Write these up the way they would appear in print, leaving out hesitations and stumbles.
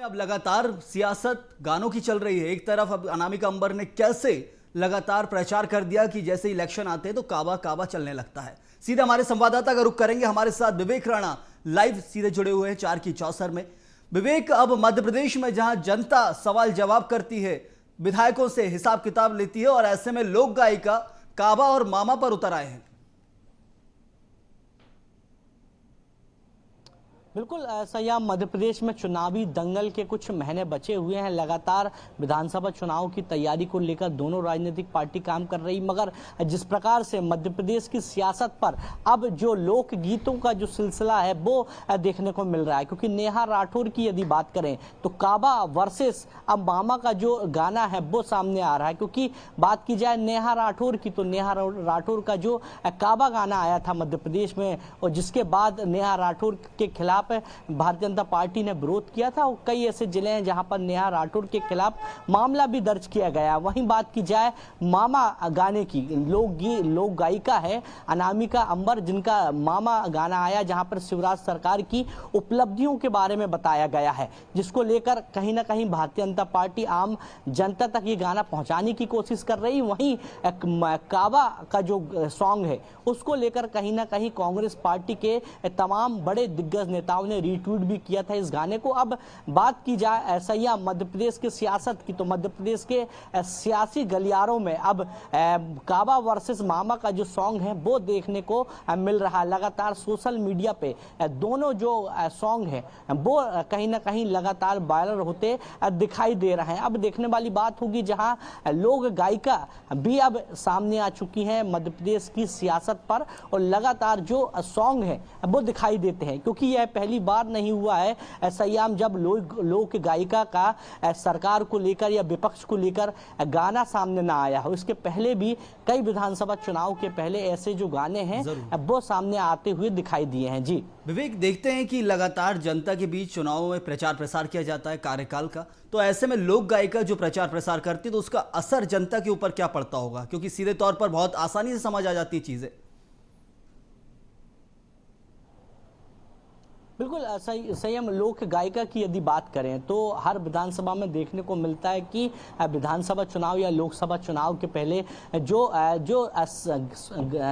में अब लगातार सियासत गानों की चल रही है। एक तरफ अब अनामिका अंबर ने कैसे लगातार प्रचार कर दिया कि जैसे इलेक्शन आते हैं तो काबा काबा चलने लगता है। सीधे हमारे संवाददाता का रुख करेंगे, हमारे साथ विवेक राणा लाइव सीधे जुड़े हुए हैं 4 की चौसर में। विवेक, अब मध्य प्रदेश में जहां जनता सवाल जवाब करती है, विधायकों से हिसाब किताब लेती है और ऐसे में लोक गायिका काबा और मामा पर उतर आए हैं। बिल्कुल ऐसा यहाँ मध्य प्रदेश में चुनावी दंगल के कुछ महीने बचे हुए हैं। लगातार विधानसभा चुनाव की तैयारी को लेकर दोनों राजनीतिक पार्टी काम कर रही, मगर जिस प्रकार से मध्य प्रदेश की सियासत पर अब जो लोक गीतों का जो सिलसिला है वो देखने को मिल रहा है। क्योंकि नेहा राठौर की यदि बात करें तो काबा वर्सेस अब मामा का जो गाना है वो सामने आ रहा है। क्योंकि बात की जाए नेहा राठौर की तो नेहा राठौर का जो काबा गाना आया था मध्य प्रदेश में, और जिसके बाद नेहा राठौर के खिलाफ भारतीय जनता पार्टी ने विरोध किया था। और कई ऐसे जिले हैं जहां पर नेहा राठौर के खिलाफ मामला भी दर्ज किया गया। वहीं बात की जाए मामा गाने की, लोक गायिका है अनामिका अंबर, जिनका मामा गाना आया जहां पर शिवराज सरकार की उपलब्धियों के बारे में बताया गया है, जिसको लेकर कहीं ना कहीं भारतीय जनता पार्टी आम जनता तक ये गाना पहुंचाने की कोशिश कर रही। वहीं काबा का जो सॉन्ग है उसको लेकर कहीं ना कहीं कांग्रेस पार्टी के तमाम बड़े दिग्गज नेताओं ने रीट्वीट भी किया था इस गाने को। अब बात की जाए ऐसा ही मध्य प्रदेश के सियासत की तो मध्य प्रदेश के सियासी गलियारों में अब काबा वर्सेस मामा का जो सॉन्ग है वो देखने को मिल रहा है। लगातार सोशल मीडिया पे दोनों जो सॉन्ग है वो कहीं ना कहीं लगातार वायरल होते दिखाई दे रहे हैं। अब देखने वाली बात होगी जहां लोक गायिका भी अब सामने आ चुकी हैं मध्य प्रदेश की सियासत पर, और लगातार जो सॉन्ग है वो दिखाई देते हैं। क्योंकि यह पहली बार नहीं हुआ है सयाम जब लोक गायिका का सरकार को लेकर या विपक्ष को लेकर गाना सामने ना आया हो। इसके पहले भी कई विधानसभा चुनाव के पहले ऐसे जो गाने हैं वो सामने आते हुए दिखाई दिए हैं। जी विवेक, देखते हैं कि लगातार जनता के बीच चुनावों में प्रचार प्रसार किया जाता है कार्यकाल का, तो ऐसे में लोक गायिका जो प्रचार प्रसार करती है तो उसका असर जनता के ऊपर क्या पड़ता होगा? क्योंकि सीधे तौर पर बहुत आसानी से समझ आ जाती है चीजें। बिल्कुल सही हम लोक गायिका की यदि बात करें तो हर विधानसभा में देखने को मिलता है कि विधानसभा चुनाव या लोकसभा चुनाव के पहले जो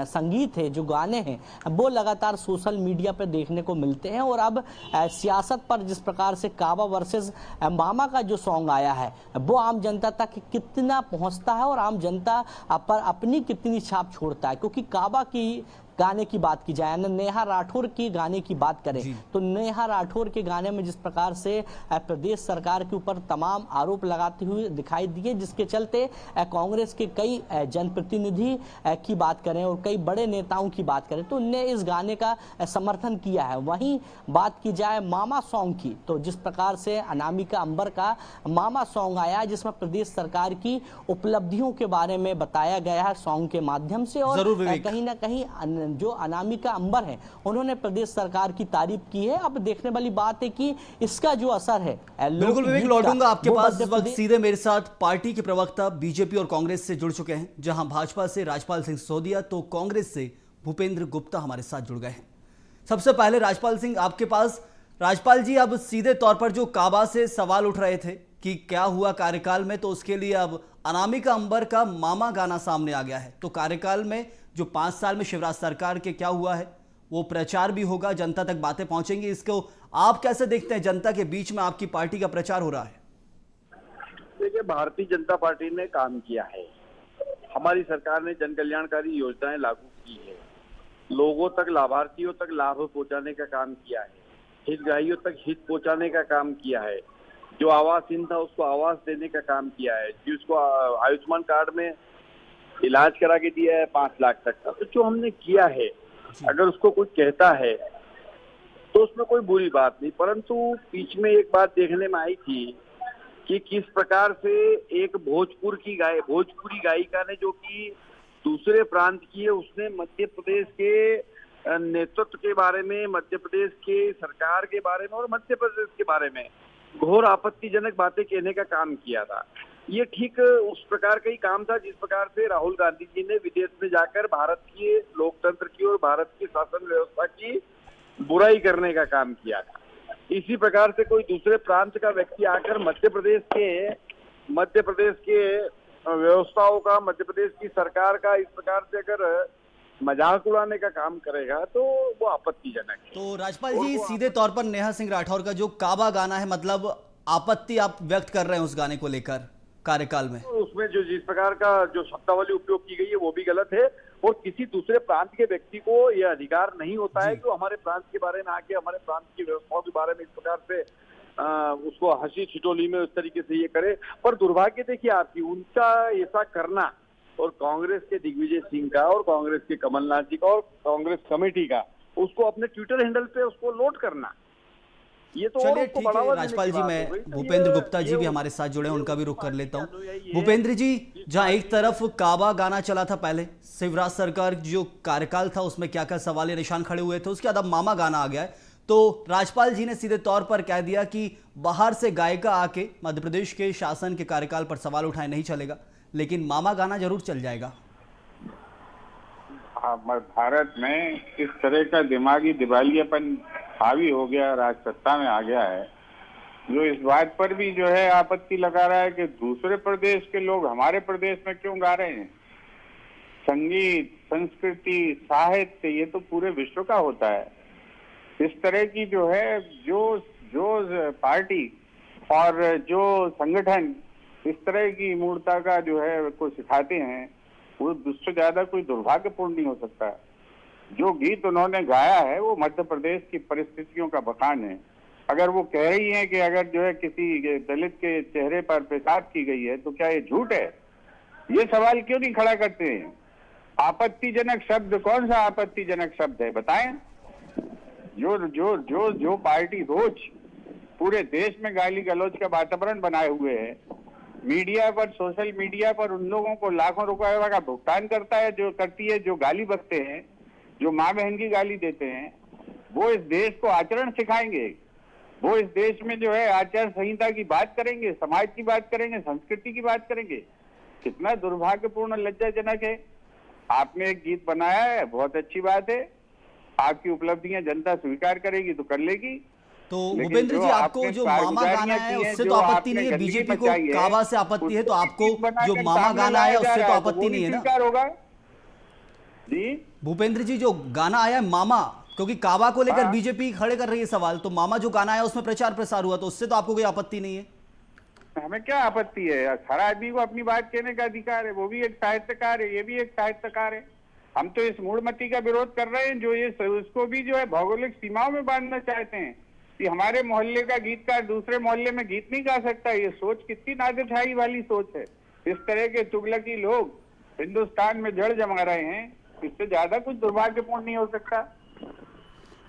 संगीत है, जो गाने हैं वो लगातार सोशल मीडिया पर देखने को मिलते हैं। और अब सियासत पर जिस प्रकार से काबा वर्सेस मामा का जो सॉन्ग आया है वो आम जनता तक कितना पहुंचता है और आम जनता पर अपनी कितनी छाप छोड़ता है। क्योंकि काबा की गाने की बात की जाए, नेहा राठौर की गाने की बात करें तो नेहा राठौर के गाने में जिस प्रकार से प्रदेश सरकार के ऊपर तमाम आरोप लगाते हुए दिखाई दिए, जिसके चलते कांग्रेस के कई जनप्रतिनिधि की बात करें और कई बड़े नेताओं की बात करें तो उनने इस गाने का समर्थन किया है। वहीं बात की जाए मामा सॉन्ग की तो जिस प्रकार से अनामिका अंबर का मामा सॉन्ग आया जिसमें प्रदेश सरकार की उपलब्धियों के बारे में बताया गया है सॉन्ग के माध्यम से, और कहीं ना कहीं जो अनामिका अंबर है उन्होंने प्रदेश सरकार की तारीफ की है। अब देखने वाली बात है कि इसका जो असर है। बिल्कुल विवेक, लौटूंगा आपके पास। इस वक्त सीधे मेरे साथ पार्टी के प्रवक्ता बीजेपी और कांग्रेस से जुड़ चुके हैं, जहां भाजपा से राजपाल सिंह सिसोदिया तो कांग्रेस से भूपेंद्र गुप्ता हमारे साथ जुड़ गए हैं। सबसे पहले राजपाल सिंह आपके पास। राजपाल जी, अब सीधे तौर पर जो काबा से सवाल उठ रहे थे कि क्या हुआ कार्यकाल में, तो उसके लिए अब अनामिका अंबर का मामा गाना सामने आ गया है। तो कार्यकाल में जो 5 साल में शिवराज सरकार के क्या हुआ है वो प्रचार भी होगा, जनता तक बातें पहुंचेंगी। इसको आप कैसे देखते हैं? जनता के बीच में आपकी पार्टी का प्रचार हो रहा है। देखिए, भारतीय जनता पार्टी ने काम किया है। हमारी सरकार ने जन कल्याणकारी योजनाएं लागू की है, लोगों तक, लाभार्थियों तक लाभ पहुंचाने का काम किया है, हितग्राहियों तक हित पहुंचाने का काम किया है, जो आवासहीन था उसको आवास देने का काम किया है, जिसको आयुष्मान कार्ड में इलाज करा के दिया है 5 लाख तक का। तो जो हमने किया है अगर उसको कोई कहता है तो उसमें कोई बुरी बात नहीं, परंतु बीच में एक बात देखने में आई थी कि किस प्रकार से एक भोजपुरी गायिका ने, जो कि दूसरे प्रांत की है, उसने मध्य प्रदेश के नेतृत्व के बारे में, मध्य प्रदेश के सरकार के बारे में और मध्य प्रदेश के बारे में घोर आपत्तिजनक बातें कहने का काम किया था। ये ठीक उस प्रकार का ही काम था जिस प्रकार से राहुल गांधी जी ने विदेश में जाकर भारत के लोकतंत्र की और भारत की शासन व्यवस्था की बुराई करने का काम किया था। इसी प्रकार से कोई दूसरे प्रांत का व्यक्ति आकर मध्य प्रदेश के व्यवस्थाओं का, मध्य प्रदेश की सरकार का इस प्रकार से अगर मजाक उड़ाने का काम करेगा तो वो आपत्तिजनक है। तो राजपाल जी, सीधे तौर पर नेहा सिंह राठौर का जो काबा गाना है, मतलब आपत्ति आप व्यक्त कर रहे हैं उस गाने को लेकर कार्यकाल में? उसमें जो जिस प्रकार का जो शब्दावली उपयोग की गई है वो भी गलत है, और किसी दूसरे प्रांत के व्यक्ति को यह अधिकार नहीं होता है कि वो हमारे प्रांत के बारे में आके हमारे प्रांत की व्यवस्थाओं के बारे में इस प्रकार से उसको हंसी छिटोली में उस तरीके से ये करे। पर दुर्भाग्य देखिए आपकी, उनका ऐसा करना और कांग्रेस के दिग्विजय सिंह का और कांग्रेस के कमलनाथ जी का और कांग्रेस कमेटी का उसको अपने ट्विटर हैंडल पे उसको लोड करना, ये तो चलिए ठीक है राजपाल जी, मैं भूपेंद्र गुप्ता जी भी हमारे साथ जुड़े हैं, उनका भी रुख कर लेता हूं। भूपेंद्र जी, जहां एक तरफ काबा गाना चला था पहले, शिवराज सरकार जो कार्यकाल था उसमें क्या क्या सवाल निशान खड़े हुए थे, उसके बाद अब मामा गाना आ गया है, तो राजपाल जी ने सीधे तौर पर कह दिया कि बाहर से गायिका आके मध्य प्रदेश के शासन के कार्यकाल पर सवाल उठाए नहीं चलेगा, लेकिन मामा गाना जरूर चल जाएगा। भारत में इस तरह का दिमागी दिवालियापन हावी हो गया, राज सत्ता में आ गया है, जो इस बात पर भी जो है आपत्ति लगा रहा है कि दूसरे प्रदेश के लोग हमारे प्रदेश में क्यों गा रहे हैं। संगीत, संस्कृति, साहित्य, ये तो पूरे विश्व का होता है। इस तरह की जो है जो पार्टी और जो संगठन इस तरह की मूर्ता का जो है को सिखाते हैं, वो उससे ज्यादा कोई दुर्भाग्यपूर्ण नहीं हो सकता। जो गीत उन्होंने गाया है वो मध्य प्रदेश की परिस्थितियों का बखान है। अगर वो कह रही हैं कि अगर जो है किसी दलित के चेहरे पर पेशाब की गई है तो क्या ये झूठ है? ये सवाल क्यों नहीं खड़ा करते हैं? आपत्तिजनक शब्द, कौन सा आपत्तिजनक शब्द है बताएं? जो पार्टी रोज पूरे देश में गाली गलौज का वातावरण बनाए हुए है, मीडिया पर, सोशल मीडिया पर उन लोगों को लाखों रुपए का भुगतान करती है जो गाली बकते हैं, जो माँ बहन की गाली देते हैं, वो इस देश को आचरण सिखाएंगे। वो इस देश में जो है आचार संहिता की बात करेंगे, समाज की बात करेंगे, संस्कृति की बात करेंगे। कितना दुर्भाग्यपूर्ण, लज्जाजनक है। आपने एक गीत बनाया है, बहुत अच्छी बात है, आपकी उपलब्धियां जनता स्वीकार करेगी तो कर लेगी। तो भूपेंद्र जी, आपको जो मामा गाना है उससे तो आपत्ति नहीं है, बीजेपी को काबा से आपत्ति है, तो आपको जो मामा गाना है उससे तो आपत्ति नहीं है ना? होगा जी भूपेंद्र जी, जो गाना आया है मामा, क्योंकि काबा को लेकर बीजेपी खड़े कर रही है सवाल, तो मामा जो गाना आया उसमें प्रचार प्रसार हुआ, तो उससे तो आपको कोई आपत्ति नहीं है? हमें क्या आपत्ति है? हर आदमी को अपनी बात कहने का अधिकार है, वो भी एक साहित्यकार है, ये भी एक साहित्यकार है। हम तो इस मूढ़मती का विरोध कर रहे हैं जो ये उसको भी जो है भौगोलिक सीमाओं में बांधना चाहते हैं कि हमारे मोहल्ले का गीतकार दूसरे मोहल्ले में गीत नहीं गा सकता। ये सोच कितनी नादिरशाही वाली सोच है। इस तरह के तुगलकी लोग हिंदुस्तान में जड़ जमा रहे हैं, इससे ज्यादा कुछ दुर्भाग्यपूर्ण नहीं हो सकता।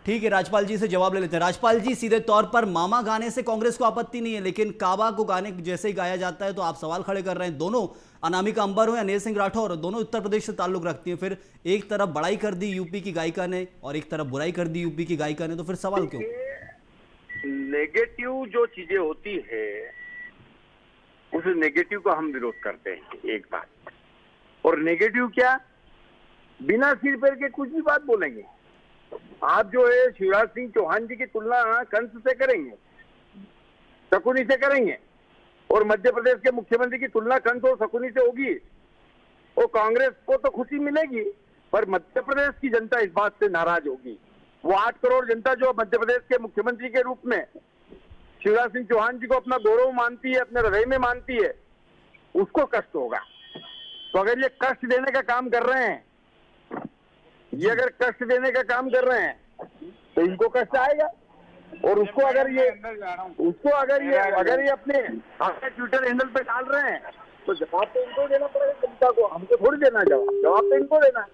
ठीक है, राजपाल जी से जवाब ले लेते हैं। राजपाल जी, सीधे तौर पर मामा गाने से कांग्रेस को आपत्ति नहीं है, लेकिन काबा को गाने जैसे ही गाया जाता है तो आप सवाल खड़े कर रहे हैं। दोनों अनामिका अंबर हो या नेहा सिंह राठौर, दोनों उत्तर प्रदेश से ताल्लुक रखती हैं, फिर एक तरफ बड़ाई कर दी यूपी की गायिका ने और एक तरफ बुराई कर दी यूपी की गायिका ने, तो फिर सवाल क्यों? नेगेटिव जो चीजें होती है उस नेगेटिव को हम विरोध करते हैं, एक बात। और नेगेटिव क्या, बिना सिर पैर के कुछ भी बात बोलेंगे। आप जो है शिवराज सिंह चौहान जी की तुलना कंस से करेंगे, शकुनी से करेंगे, और मध्य प्रदेश के मुख्यमंत्री की तुलना कंस और शकुनी से होगी, और कांग्रेस को तो खुशी मिलेगी, पर मध्य प्रदेश की जनता इस बात से नाराज होगी। वो 8 करोड़ जनता जो मध्य प्रदेश के मुख्यमंत्री के रूप में शिवराज सिंह चौहान जी को अपना गौरव मानती है, अपने हृदय में मानती है, उसको कष्ट होगा। तो अगर ये कष्ट देने का काम कर रहे हैं, ये अगर कष्ट देने का काम कर रहे हैं तो इनको कष्ट आएगा। और उसको अगर ये अपने ट्विटर हैंडल पे डाल रहे हैं तो जवाब तो इनको देना पड़ेगा जनता को, हमको थोड़ी देना जवाब तो इनको देना।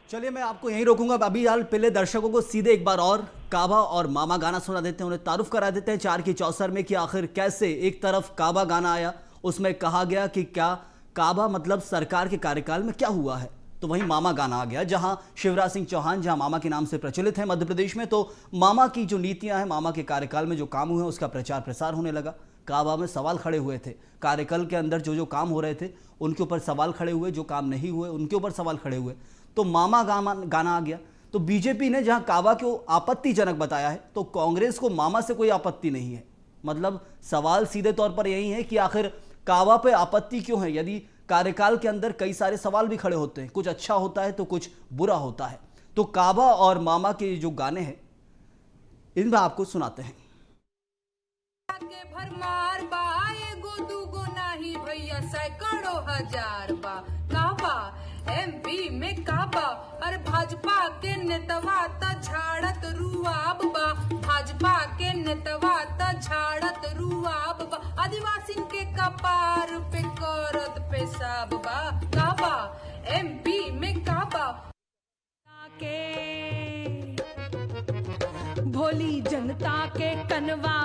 चलिए, मैं आपको यहीं रोकूंगा। अभी हाल पहले दर्शकों को सीधे एक बार और काबा और मामा गाना सुना देते हैं, उन्हें तारुफ करा देते हैं 4 की चौसर में कि आखिर कैसे एक तरफ काबा गाना आया, उसमें कहा गया कि क्या काबा मतलब सरकार के कार्यकाल में क्या हुआ है, तो वहीं मामा गाना आ गया जहां शिवराज सिंह चौहान जहां मामा के नाम से प्रचलित है मध्य प्रदेश में, तो मामा की जो नीतियां हैं, मामा के कार्यकाल में जो काम हुए हैं उसका प्रचार प्रसार होने लगा। काबा में सवाल खड़े हुए थे, कार्यकाल के अंदर जो काम हो रहे थे उनके ऊपर सवाल खड़े हुए, जो काम नहीं हुए उनके ऊपर सवाल खड़े हुए, तो मामा गाना आ गया। तो बीजेपी ने जहां काबा को आपत्तिजनक बताया है तो कांग्रेस को मामा से कोई आपत्ति नहीं है। मतलब सवाल सीधे तौर पर यही है कि आखिर काबा पे आपत्ति क्यों है, यदि कार्यकाल के अंदर कई सारे सवाल भी खड़े होते हैं, कुछ अच्छा होता है तो कुछ बुरा होता है। तो काबा और मामा के जो गाने हैं इनमें आपको सुनाते हैं। के भरमार बा एगो दूगो नाही भैया सैकड़ों हजार बा काबा एमपी में काबा अरे भाजपा के नेतवा त झाड़त रुआब बा भाजपा के नेतवा त झाड़त रुआब बा आदिवासी के कपार पे करत पेशाब बा काबा एमपी में काबा के भोली जनता के कनवा